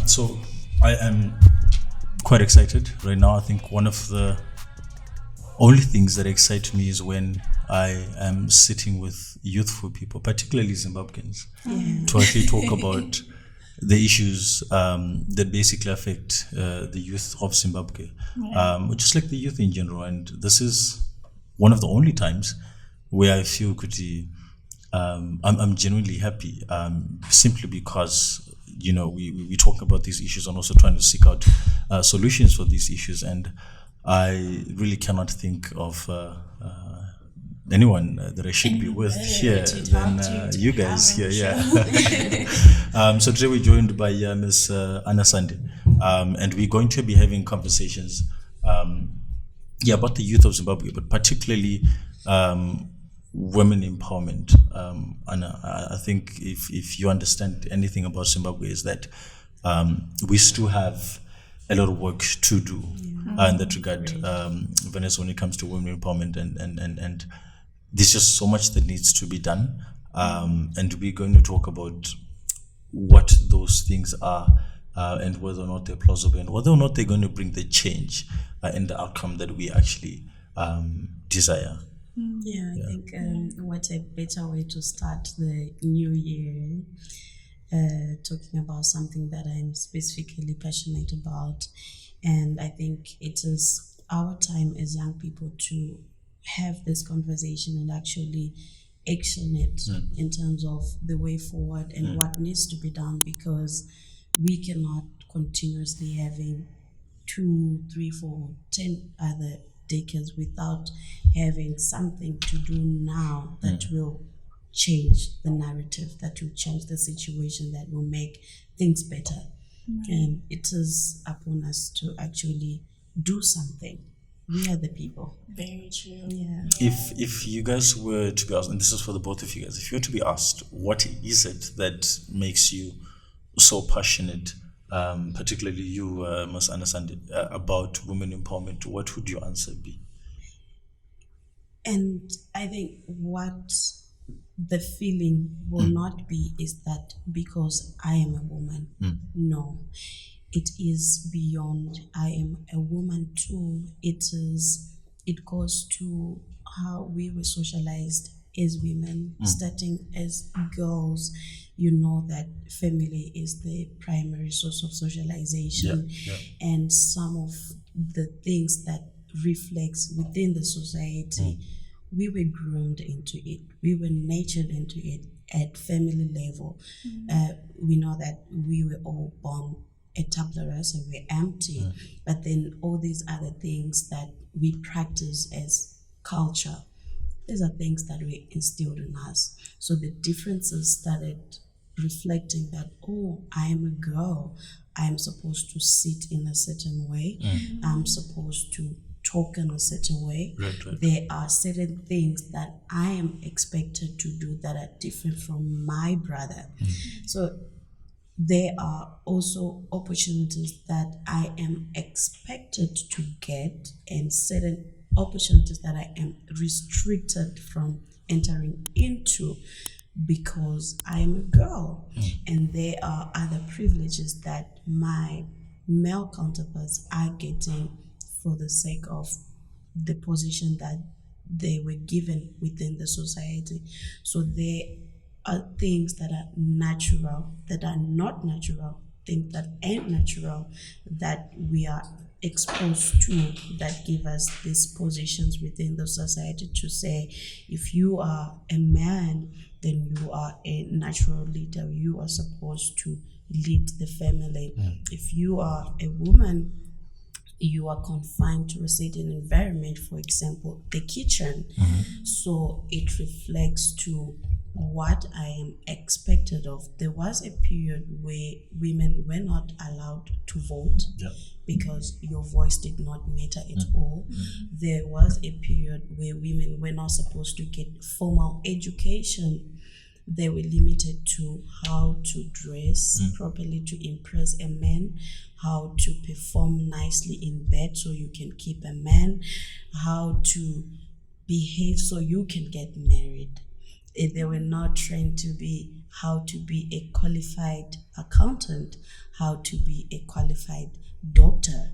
So I am quite excited right now. I think one of the only things that excite me is when I am sitting with youthful people, particularly Zimbabweans, to actually talk about the issues that basically affect the youth of Zimbabwe, just like the youth in general. And this is one of the only times where I feel I'm genuinely happy, simply because we talk about these issues and also trying to seek out solutions for these issues. And I really cannot think of anyone that I should be with here than you guys here. So today we're joined by Ms. Annah Sande, and we're going to be having conversations about the youth of Zimbabwe, but particularly women empowerment. Anna, I think if you understand anything about Zimbabwe, is that we still have a lot of work to do in that regard, Vanessa, when it comes to women empowerment, and there's just so much that needs to be done, and we're going to talk about what those things are, and whether or not they're plausible, and whether or not they're going to bring the change and the outcome that we actually desire. I think what a better way to start the new year, talking about something that I'm specifically passionate about. And I think it is our time as young people to have this conversation and actually action it in terms of the way forward and what needs to be done, because we cannot continuously having 2, 3, 4, 10 other decades without having something to do now that will change the narrative, that will change the situation, that will make things better. And it is upon us to actually do something. We are the people. Very true. If you guys were to be asked, and this is for the both of you guys, if you were to be asked, what is it that makes you so passionate, particularly you, Ms. Annah Sande, about women empowerment, what would your answer be? And I think what the feeling will not be is that because I am a woman. No, it is beyond I am a woman too. It goes to how we were socialized as women, starting as girls. You know that family is the primary source of socialization, and some of the things that reflects within the society, we were groomed into it, we were nurtured into it at family level. We know that we were all born a tabula rasa, we're empty, but then all these other things that we practice as culture, these are things that were instilled in us. So the differences started reflecting that, I am a girl, I am supposed to sit in a certain way, I'm supposed to talk in a certain way. Right. There are certain things that I am expected to do that are different from my brother. So there are also opportunities that I am expected to get, and certain opportunities that I am restricted from entering into because I'm a girl. And there are other privileges that my male counterparts are getting for the sake of the position that they were given within the society. So there are things that are natural, that are not natural, things that ain't natural, that we are exposed to, that give us these positions within the society to say, if you are a man, then you are a natural leader, you are supposed to lead the family. If you are a woman, you are confined to a certain environment, for example, the kitchen. So it reflects to what I am expected of. There was a period where women were not allowed to vote because your voice did not matter at all. There was a period where women were not supposed to get formal education. They were limited to how to dress properly to impress a man, how to perform nicely in bed so you can keep a man, how to behave so you can get married. They were not trained to be how to be a qualified accountant, how to be a qualified doctor.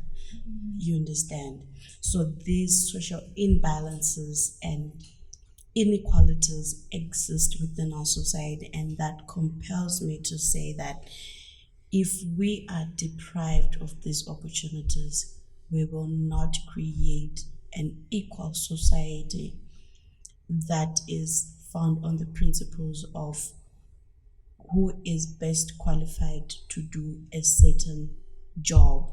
You understand? So these social imbalances and inequalities exist within our society, and that compels me to say that if we are deprived of these opportunities, we will not create an equal society that is found on the principles of who is best qualified to do a certain job,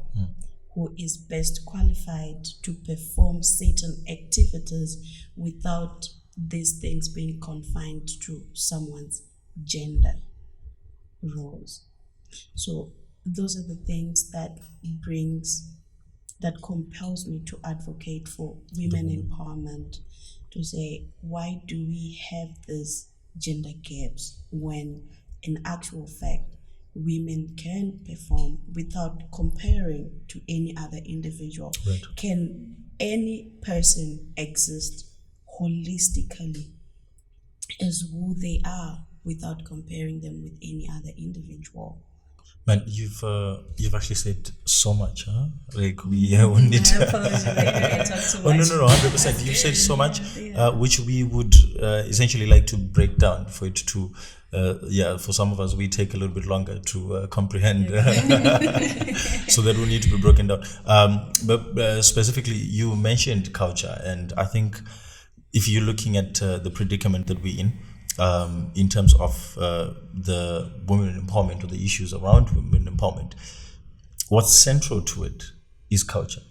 who is best qualified to perform certain activities without these things being confined to someone's gender roles. So those are the things that compels me to advocate for women empowerment, to say, why do we have these gender gaps when in actual fact women can perform without comparing to any other individual? Right. Can any person exist holistically as who they are without comparing them with any other individual? Man, you've actually said so much, huh? Like we need I apologize. I talked too Oh no, much. 100%. You've said so much, which we would essentially like to break down for it to, for some of us we take a little bit longer to comprehend, so that will need to be broken down. But specifically, you mentioned culture, and I think if you're looking at the predicament that we're in terms of the women empowerment or the issues around women empowerment, what's central to it is culture,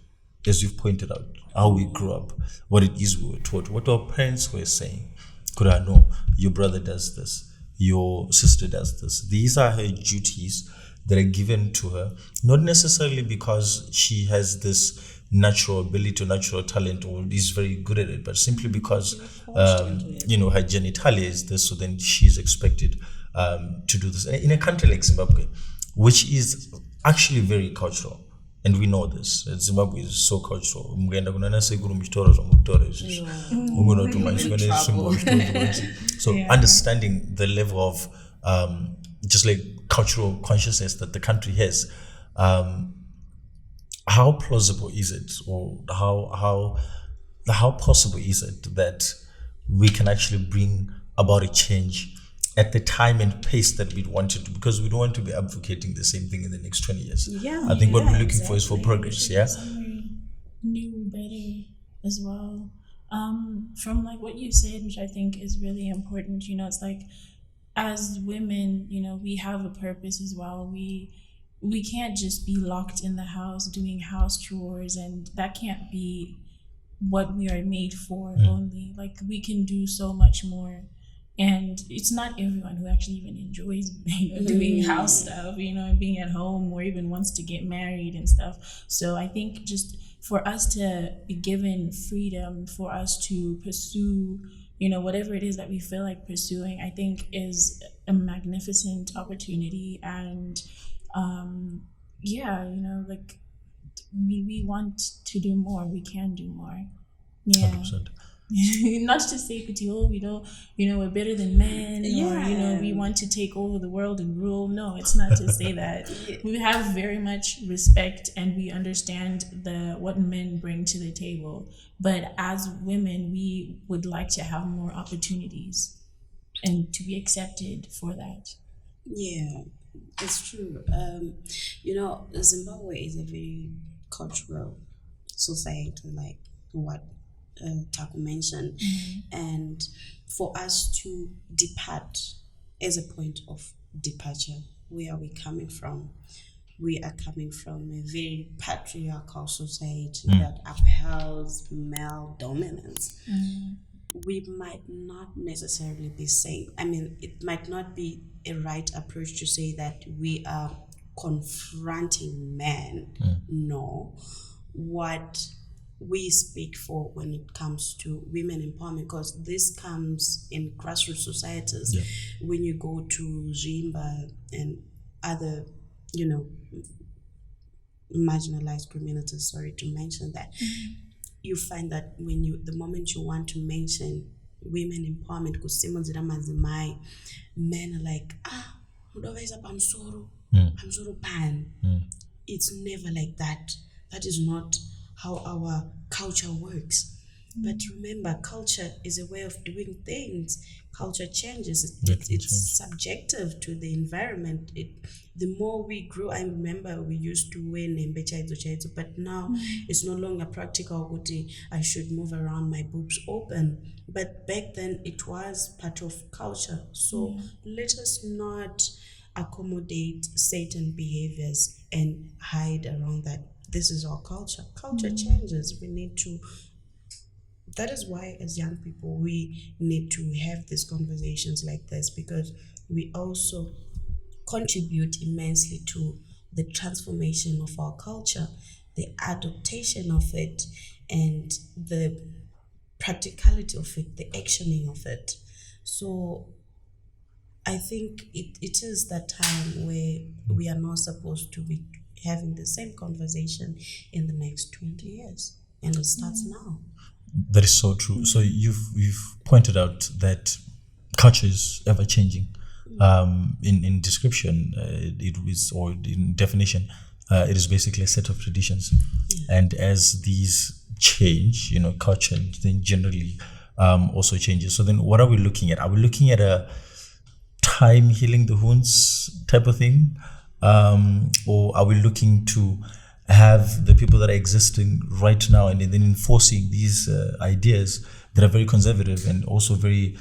as you've pointed out, how we grew up, what it is we were taught, what our parents were saying. Could I know your brother does this, your sister does this? These are her duties that are given to her, not necessarily because she has this natural ability or natural talent or is very good at it, but simply because her genitalia is this, so then she's expected to do this in a country like Zimbabwe, which is actually very cultural, and we know this. Zimbabwe is so cultural. So understanding the level of just like cultural consciousness that the country has, how plausible is it, or how possible is it that we can actually bring about a change at the time and pace that we'd want it to, because we don't want to be advocating the same thing in the next 20 years. I think what we're looking for is for progress. Somewhere new, better as well. From like what you said, which I think is really important, it's like, as women, we have a purpose as well. We can't just be locked in the house doing house chores, and that can't be what we are made for only. Like, we can do so much more. And it's not everyone who actually even enjoys doing house stuff, and being at home, or even wants to get married and stuff. So I think just for us to be given freedom, for us to pursue, whatever it is that we feel like pursuing, I think is a magnificent opportunity. And like, we want to do more, we can do more. 100%. Not to say we don't, we're better than men, or we want to take over the world and rule. No, it's not to say that. We have very much respect, and we understand what men bring to the table. But as women, we would like to have more opportunities and to be accepted for that. Yeah, it's true. Zimbabwe is a very cultural society, like what Taku mentioned. And for us to depart as a point of departure, where are we coming from? We are coming from a very patriarchal society that upholds male dominance. We might not necessarily be saying, it might not be a right approach to say that we are confronting men. No. What we speak for when it comes to women empowerment, because this comes in grassroots societies. When you go to Zimba and other, marginalized communities, sorry to mention that, you find that the moment you want to mention women empowerment kusimudzira madzimai, men are like, unovaisa pamusoro pan. It's never like that. That is not how our culture works. But remember, culture is a way of doing things. Culture changes. It's subjective to the environment. The more we grow, I remember we used to wear nembe chaidzo, but now it's no longer practical. I should move around, my boobs open. But back then it was part of culture. So let us not accommodate certain behaviors and hide around that. This is our culture. Culture changes. We need to. That is why, as young people, we need to have these conversations like this, because we also contribute immensely to the transformation of our culture, the adaptation of it, and the practicality of it, the actioning of it. So I think it is that time where we are not supposed to be having the same conversation in the next 20 years. And it starts now. That is so true. So you've pointed out that culture is ever changing. In description, it is, or in definition, it is basically a set of traditions. And as these change, culture then generally also changes. So then what are we looking at? Are we looking at a time healing the wounds type of thing? Or are we looking to have the people that are existing right now and then enforcing these ideas that are very conservative and also very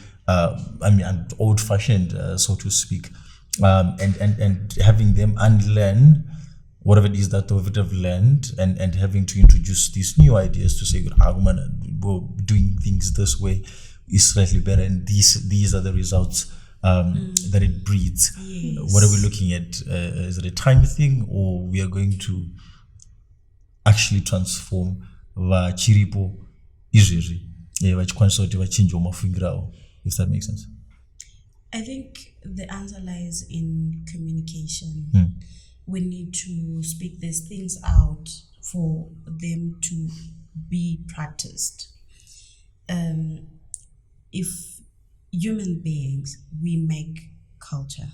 old-fashioned, so to speak, and having them unlearn whatever it is that they've learned, and having to introduce these new ideas to say, doing things this way is slightly better, and these are the results that it breeds. Yes. What are we looking at? Is it a time thing, or we are going to actually transform vachiripo izvezvi vachikwanisa kuti vachinjawo mafungiro avo, if that makes sense? I think the answer lies in communication. We need to speak these things out for them to be practiced. If human beings, we make culture.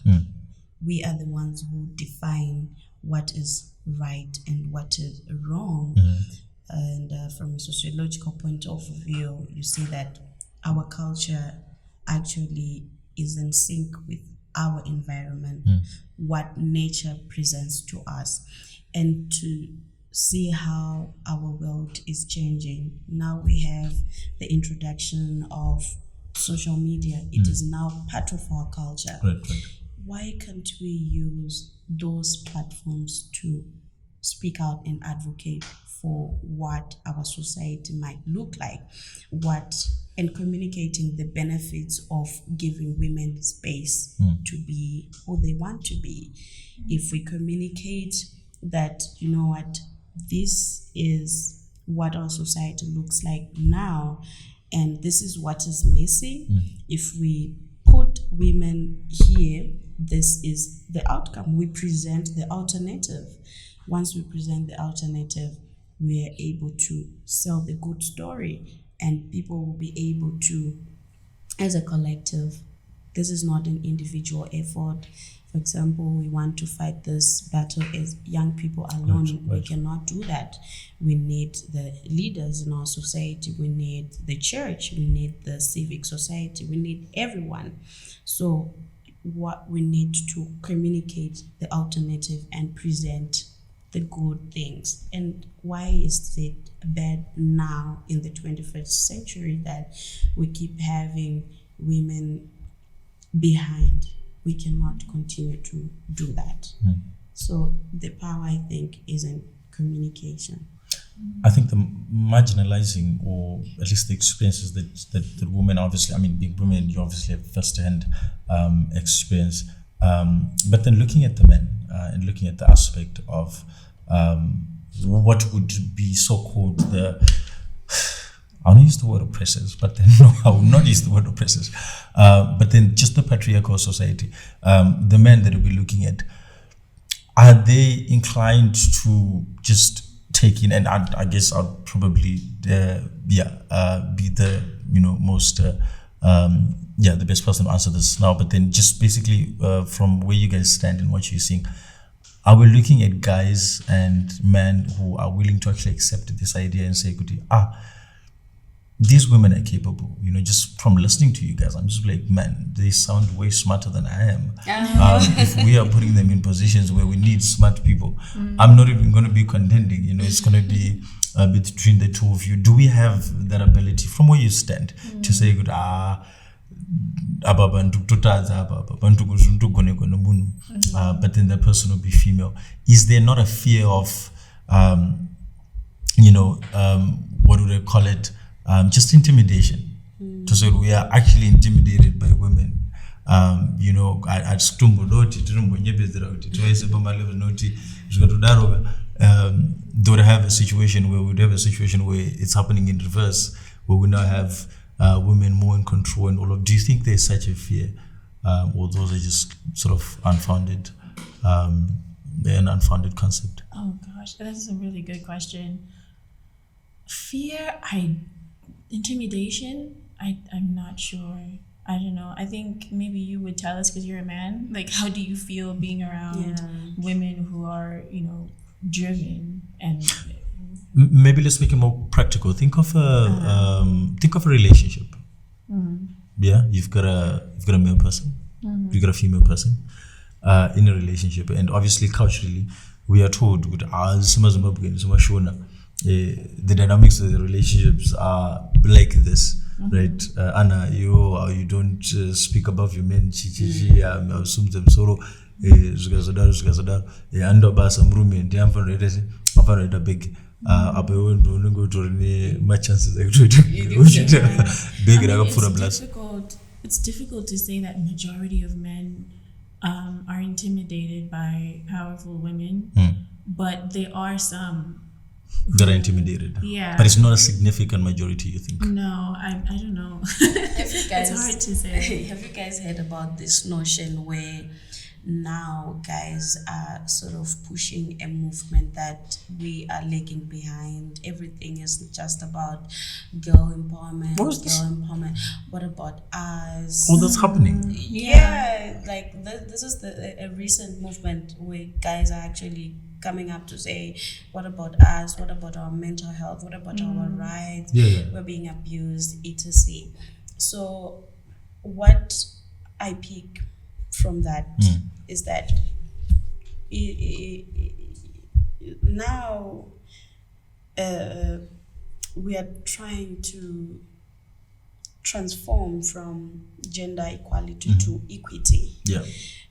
We are the ones who define what is right and what is wrong. And from a sociological point of view, you see that our culture actually is in sync with our environment, what nature presents to us, and to see how our world is changing. Now we have the introduction of social media. It is now part of our culture. Right. Why can't we use those platforms to speak out and advocate for what our society might look like, and communicating the benefits of giving women space to be who they want to be? If we communicate that, this is what our society looks like now, and this is what is missing. If we put women here, this is the outcome. We present the alternative. Once we present the alternative, we are able to sell the good story, and people will be able to, as a collective, this is not an individual effort. For example, we want to fight this battle as young people alone. Right. We cannot do that. We need the leaders in our society. We need the church. We need the civic society. We need everyone. So what we need to communicate the alternative and present the good things. And why is it bad now in the 21st century that we keep having women behind? We cannot continue to do that. So the power, I think, is in communication. I think the marginalizing, or at least the experiences that women, obviously, being women, you obviously have first-hand experience. But then looking at the men and looking at the aspect of what would be so-called I want to use the word oppressors, but then no, I will not use the word oppressors. But then just the patriarchal society, the men that we're looking at, are they inclined to just take in, and I guess I'll probably be the most yeah, the best person to answer this now. But then just basically from where you guys stand and what you're seeing, are we looking at guys and men who are willing to actually accept this idea and say, these women are capable, just from listening to you guys, I'm just like, man, they sound way smarter than I am. If we are putting them in positions where we need smart people, I'm not even going to be contending, it's going to be between the two of you. Do we have that ability from where you stand to say, but then the person will be female? Is there not a fear of, what do they call it? Just intimidation. To say we are actually intimidated by women. At Stumbo they would have a situation where it's happening in reverse, where we now have women more in control and all of. Do you think there's such a fear, or those are just sort of unfounded, an unfounded concept? Oh gosh, that's a really good question. Fear, intimidation, I'm not sure. I don't know. I think maybe you would tell us because you're a man. Like, how do you feel being around women who are, driven and? Maybe let's make it more practical. Think of a relationship. Yeah, you've got a male person, you've got a female person in a relationship, and obviously culturally we are told with the dynamics of the relationships are like this, right? Anna, you don't speak above your men. Big. It's difficult to say that majority of men are intimidated by powerful women, but there are some that are intimidated. Yeah. But it's not a significant majority, you think? No, I don't know. It's hard to say. Have you guys heard about this notion where now guys are sort of pushing a movement that we are lagging behind? Everything is just about girl empowerment. What about us? Oh, that's happening. Yeah, like this is a recent movement where guys are actually coming up to say, what about us? What about our mental health? What about our rights? We're being abused, etc. So what I pick from that is that now we are trying to transform from gender equality to equity. Yeah.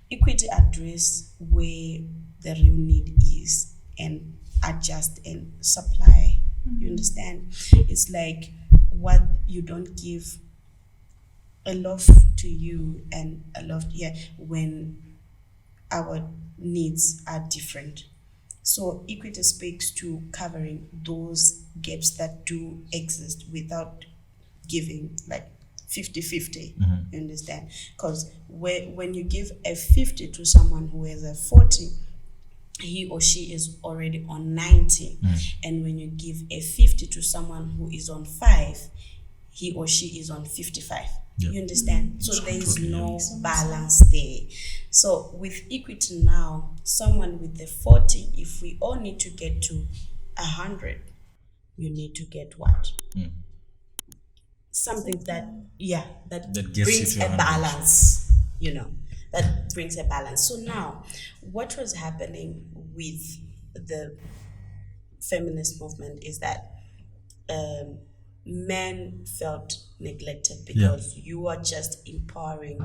Equity address where the real need is and adjust and supply. You understand? It's like what you don't give a love to you and a love when our needs are different. So equity speaks to covering those gaps that do exist without giving like 50-50. You understand? Because when you give a 50 to someone who has a 40, he or she is already on 90. And when you give a 50 to someone who is on 5, he or she is on 55. You understand? So there is no balance there. So with equity now, someone with the 40, if we all need to get to 100, you need to get what? Something that brings a balance, that brings a balance. So now, what was happening with the feminist movement is that men felt neglected because you are just empowering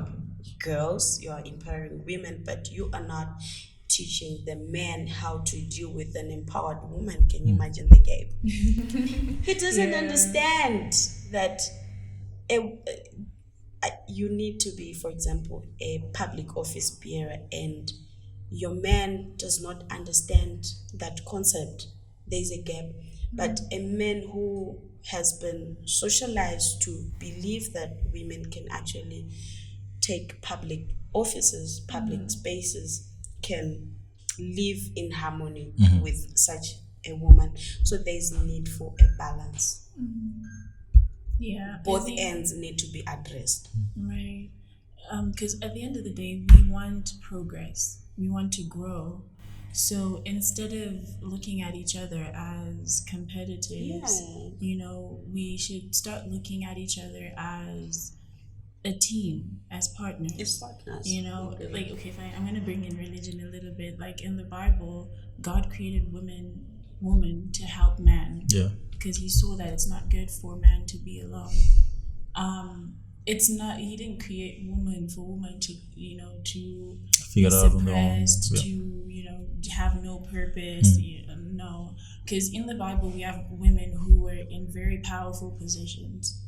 girls, you are empowering women, but you are not teaching the man how to deal with an empowered woman. Can you imagine the gap? He doesn't understand that you need to be, for example, a public office bearer, and your man does not understand that concept. There's a gap. But a man who has been socialized to believe that women can actually take public offices, public spaces, can live in harmony with such a woman. So there's need for a balance. Yeah, I both think- ends need to be addressed. Right. Because at the end of the day, we want progress. We want to grow. So instead of looking at each other as competitors, Yeah. we should start looking at each other as a team, as partners. As partners. Okay. Like, okay, fine, I'm going to bring in religion a little bit. Like in the Bible, God created woman to help man. Yeah. Because he saw that it's not good for man to be alone. It's not, he didn't create woman for woman to to Figure be it out on their own. suppressed, Yeah. to have no purpose. No, because in the Bible we have women who were in very powerful positions,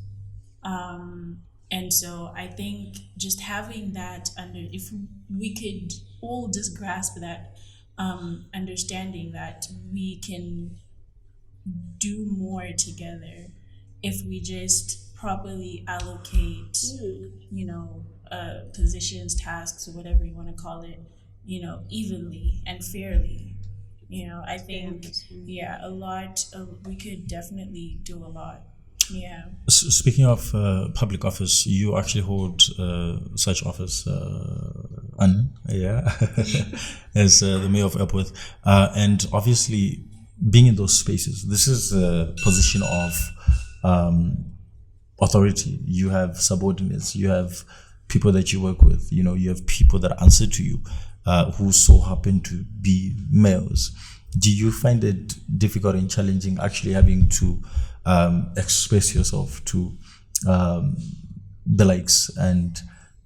and so I think just having that if we could all just grasp that, understanding that we can do more together if we just properly allocate, positions, tasks, or whatever you want to call it, evenly and fairly. I think, we could definitely do a lot. Yeah. Speaking of public office, you actually hold such office, Anne, as the mayor of Epworth, and obviously being in those spaces, this is a position of authority. You have subordinates, you have people that you work with, you have people that answer to you, who so happen to be males. Do you find it difficult and challenging actually having to express yourself to the likes, and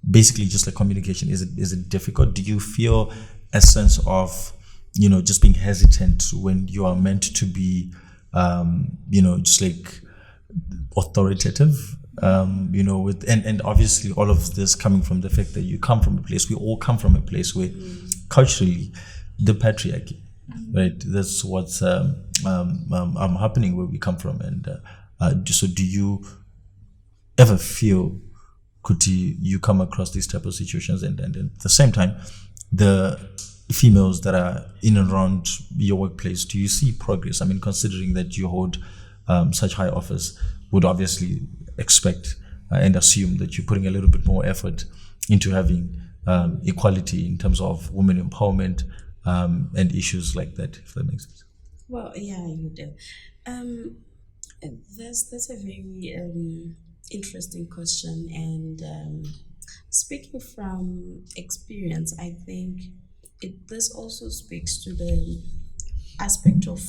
basically just like communication? Is it difficult? Do you feel a sense of just being hesitant when you are meant to be just like authoritative, with and obviously all of this coming from the fact that you come from a place, we all come from a place where culturally the patriarchy, right, that's what's happening where we come from. And so do you ever feel, could you come across these type of situations, and at the same time the females that are in and around your workplace, do you see progress? I mean, considering that you hold such high office, would obviously expect and assume that you're putting a little bit more effort into having equality in terms of women empowerment, and issues like that, if that makes sense. Well, yeah, you do. That's a very interesting question, and speaking from experience, I think this also speaks to the aspect of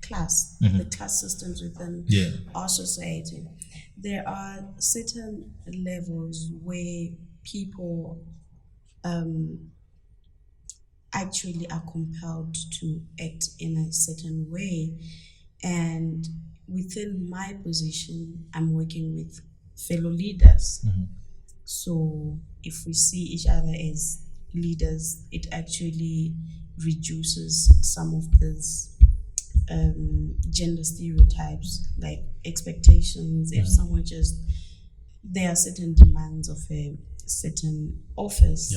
class, the class systems within our society. There are certain levels where people actually are compelled to act in a certain way, and within my position, I'm working with fellow leaders. So if we see each other as leaders, it actually reduces some of these gender stereotypes, like expectations. If someone there are certain demands of a certain office,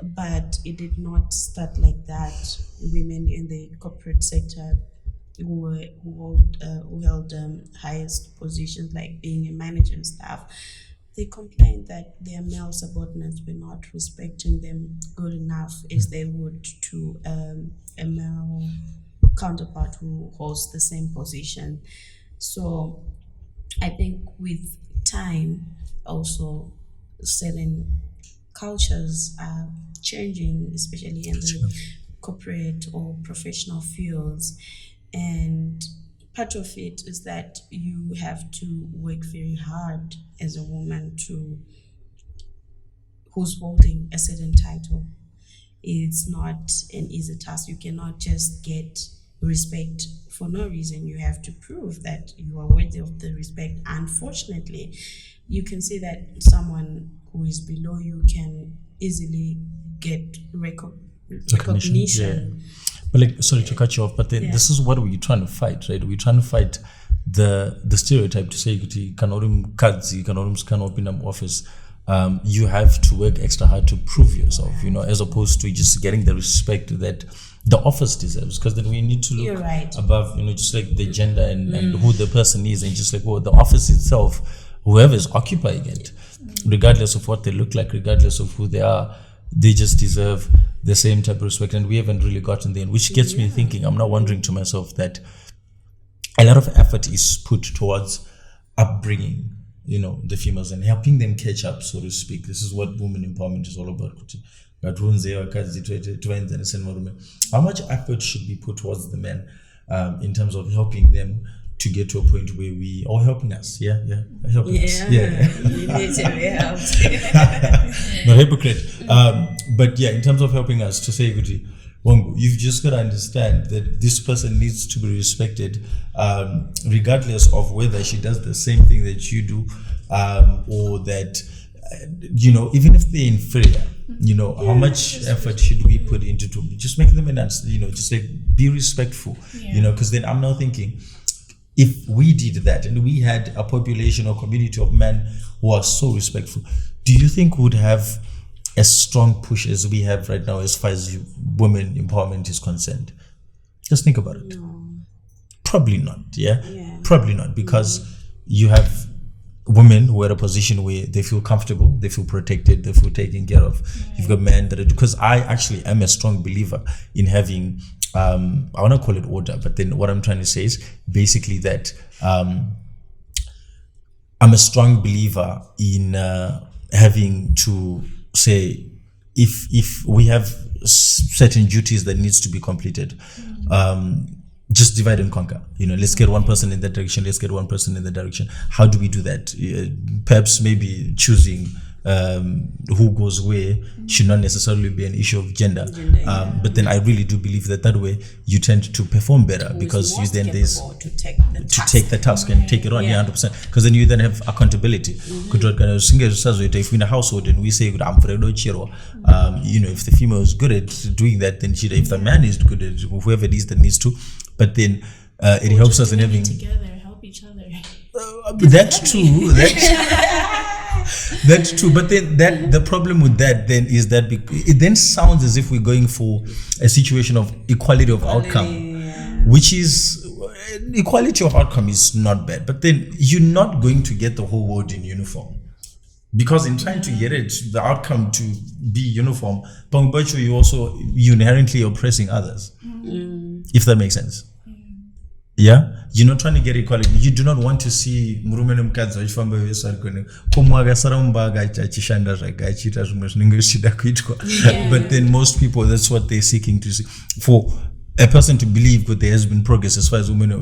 but it did not start like that. Women in the corporate sector who held highest positions, like being a manager and staff, they complained that their male subordinates were not respecting them good enough as they would to a male counterpart who holds the same position. So I think with time, also certain cultures are changing, especially in the corporate or professional fields. And part of it is that you have to work very hard as a woman who's holding a certain title. It's not an easy task. You cannot just get respect for no reason. You have to prove that you are worthy of the respect. Unfortunately, you can see that someone who is below you can easily get recognition. Yeah. But sorry to cut you off, but then this is what we're trying to fight, right? We're trying to fight the stereotype to say kanorum kadzi, kanorum scan open office, you have to work extra hard to prove yourself, as opposed to just getting the respect that the office deserves. Because then we need to look above, just like the gender and who the person is, and just like, well, the office itself, whoever is occupying it, regardless of what they look like, regardless of who they are, they just deserve the same type of respect. And we haven't really gotten there, which gets me thinking. I'm now wondering to myself that a lot of effort is put towards upbringing, the females and helping them catch up, so to speak. This is what women empowerment is all about. How much effort should be put towards the men in terms of helping them to get to a point where we are helping us? Helping us. You need to be helped. Not hypocrite. But in terms of helping us to say, Wangu, you've just got to understand that this person needs to be respected, regardless of whether she does the same thing that you do, or that, even if they're inferior, how much effort should we put into to just make them just like be respectful, because then I'm now thinking, if we did that and we had a population or community of men who are so respectful, do you think we would have as strong push as we have right now as far as women empowerment is concerned? Just think about it. No. Probably not, Probably not, because you have women who are in a position where they feel comfortable, they feel protected, they feel taken care of. You've got men that are, because I actually am a strong believer in having, I want to call it order, but then what I'm trying to say is basically that I'm a strong believer in having to say, if we have certain duties that needs to be completed, just divide and conquer. Let's get one person in that direction, let's get one person in that direction. How do we do that? Perhaps maybe choosing who goes where should not necessarily be an issue of gender. But then I really do believe that way you tend to perform better, because you then there's to take the task and take it on 100%, because then you then have accountability. If we're in a household and we say if the female is good at doing that, then if the man is good at whoever it is that needs to, but then it helps us in having together, help each other. That's true. That's true. But then the problem with that then is that it then sounds as if we're going for a situation of equality of outcome, which is equality of outcome is not bad. But then you're not going to get the whole world in uniform, because in trying to get the outcome to be uniform, you're also inherently oppressing others. If that makes sense. You're not trying to get equality. You do not want to see murume nomukadzi vachifamba vesarikone komwe akasaramba achishanda zvake achiita zvimwe zvinenge zvichida kuitwa. But then most people, that's what they're seeking to see. For a person to believe that there has been progress as far as women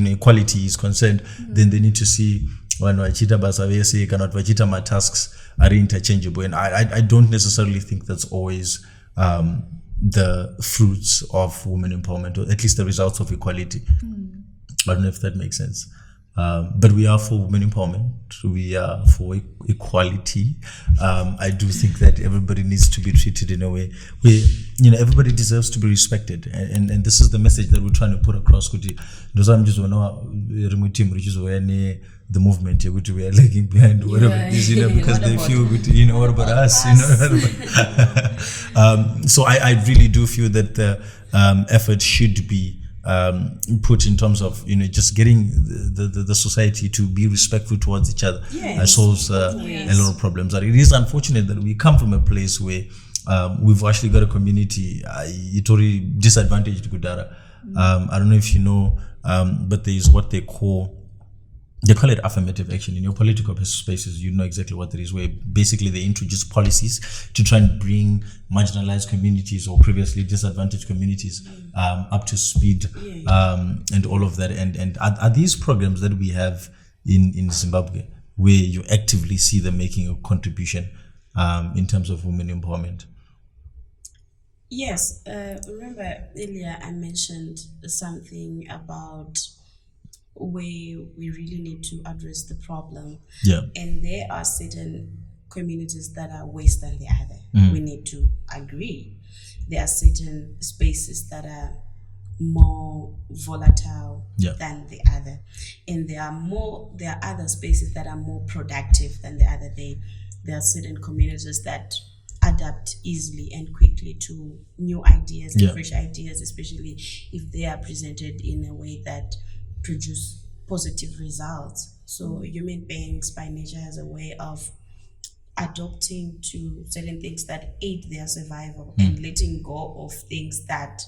equality is concerned, then they need to see vanhu vachiita basa vese kana kuti vachiita matasks are interchangeable. And I don't necessarily think that's always the fruits of women empowerment, or at least the results of equality. I don't know if that makes sense. But we are for women empowerment. We are for equality. I do think that everybody needs to be treated in a way where, everybody deserves to be respected. And this is the message that we're trying to put across. The movement, we are lagging behind, whatever it is, because they feel, what about us, So I really do feel that the effort should be put in terms of just getting the society to be respectful towards each other. Solves a lot of problems. It is unfortunate that we come from a place where we've actually got a community it's already disadvantaged Kudara. I don't know if you know, but there is what they call it affirmative action. In your political spaces, you know exactly what it is, where basically they introduce policies to try and bring marginalized communities or previously disadvantaged communities up to speed, and all of that. And are these programs that we have in Zimbabwe where you actively see them making a contribution in terms of women empowerment? Yes. Remember earlier I mentioned something about where we really need to address the problem. And there are certain communities that are worse than the other. We need to agree. There are certain spaces that are more volatile Yeah. than the other, and there are other spaces that are more productive than the other. There are certain communities that adapt easily and quickly to new ideas and Yeah. fresh ideas, especially if they are presented in a way that produce positive results. So human beings by nature has a way of adopting to certain things that aid their survival and letting go of things that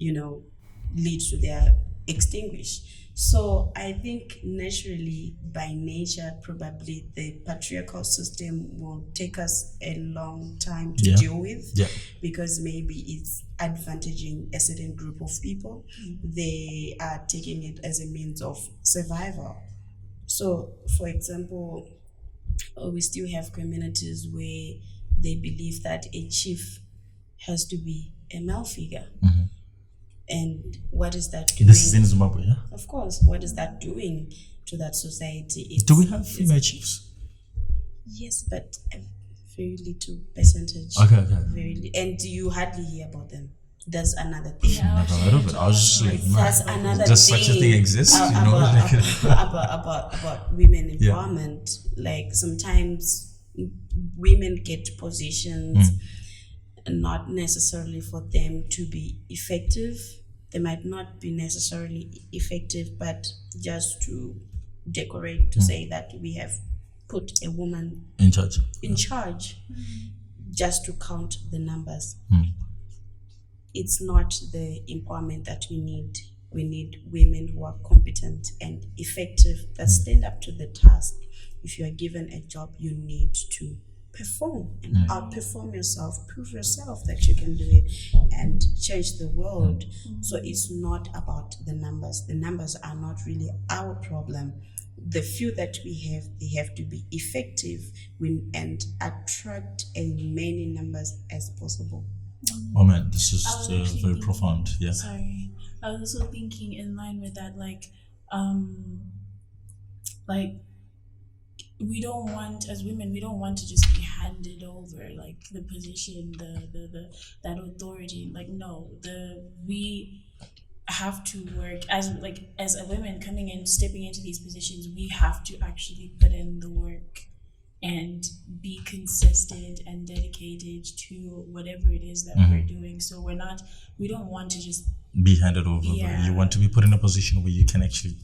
lead to their extinguish. So I think naturally, by nature, probably the patriarchal system will take us a long time to Yeah. deal with, Yeah. because maybe it's advantaging a certain group of people. They are taking it as a means of survival. So, for example, we still have communities where they believe that a chief has to be a male figure. And what is that doing? This is in Zimbabwe, yeah? Of course, what is that doing to that society? Do we have female chiefs? Yes, but a very little percentage. Okay. And you hardly hear about them. That's another thing. Never heard of it. I was just like, That's man, another does thing. such a thing exist? About women Yeah. empowerment. Like sometimes women get positions not necessarily for them to be effective. They might not be necessarily effective, but just to decorate, to say that we have put a woman In charge. just to count the numbers. It's not the empowerment that we need. We need women who are competent and effective, that stand up to the task. If you are given a job, you need to perform and outperform yourself, prove yourself that you can do it and change the world. So it's not about the numbers. The numbers are not really our problem. The few that we have, they have to be effective and attract as many numbers as possible. Oh man, this is I was very thinking- profound. Yeah. Sorry, I was also thinking in line with that, like we don't want, as women, we don't want to just be handed over like the position, the that authority. Like no, we have to work as a women coming in, stepping into these positions. We have to actually put in the work and be consistent and dedicated to whatever it is that we're doing. So we don't want to just be handed over. Yeah. You want to be put in a position where you can actually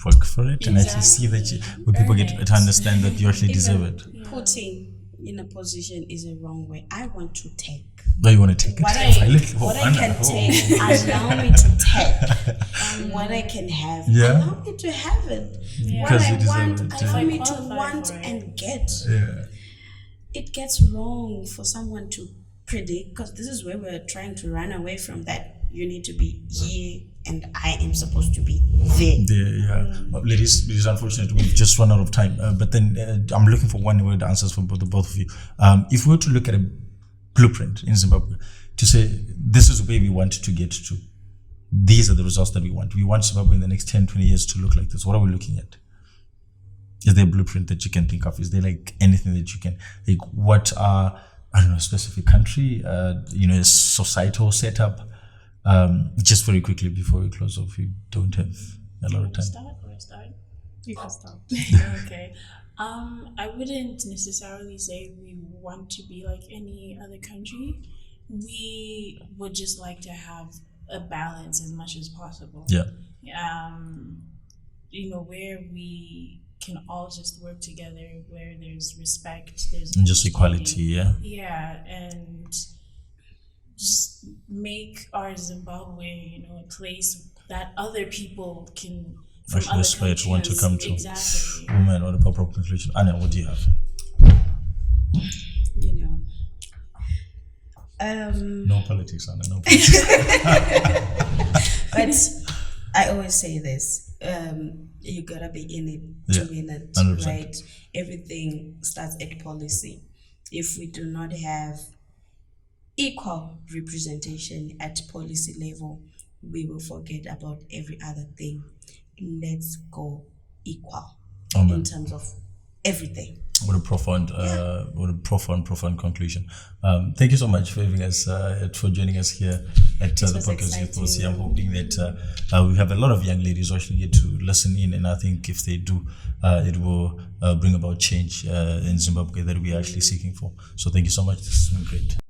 work for it and actually see that where people Earn get it. to understand that you actually deserve it. Putting in a position is a wrong way. I want to take. No, you want to take it. What I can take, allow me to take. What I can have, Yeah. allow me to have it. Yeah. What Because you I deserve want, it, allow yeah. me to Qualify want for it. and get. Yeah. It gets wrong for someone to predict, because this is where we're trying to run away from that. You need to be here and I am supposed to be there. Ladies, it is unfortunate we've just run out of time. But then I'm looking for one word answers from both of you. If we were to look at a blueprint in Zimbabwe to say this is where we want to get to, these are the results that we want. We want Zimbabwe in the next 10, 20 years to look like this. What are we looking at? Is there a blueprint that you can think of? Is there like anything that you can, like what are, I don't know, a specific country, a societal setup? Just very quickly before we close off, we don't have a lot of time. Start. You can stop. Okay. I wouldn't necessarily say we want to be like any other country. We would just like to have a balance as much as possible. Yeah. Where we can all just work together, where there's respect, there's And just understanding. equality, yeah. Yeah, and just make our Zimbabwe, a place that other people can from Actually other aspire to want to countries. come to. Exactly. Oh man, what a proper conclusion. Anna, what do you have? No politics, Anna, no politics. But I always say this, you gotta be in it to win it, 100%. right? Everything starts at policy. If we do not have equal representation at policy level, we will forget about every other thing. Let's go equal in terms of everything. What a profound, profound conclusion. Thank you so much for having us, for joining us here at the podcast Youthoughts. I'm hoping that we have a lot of young ladies who actually get to listen in, and I think if they do, it will bring about change in Zimbabwe that we are actually seeking for. So thank you so much. This has been great.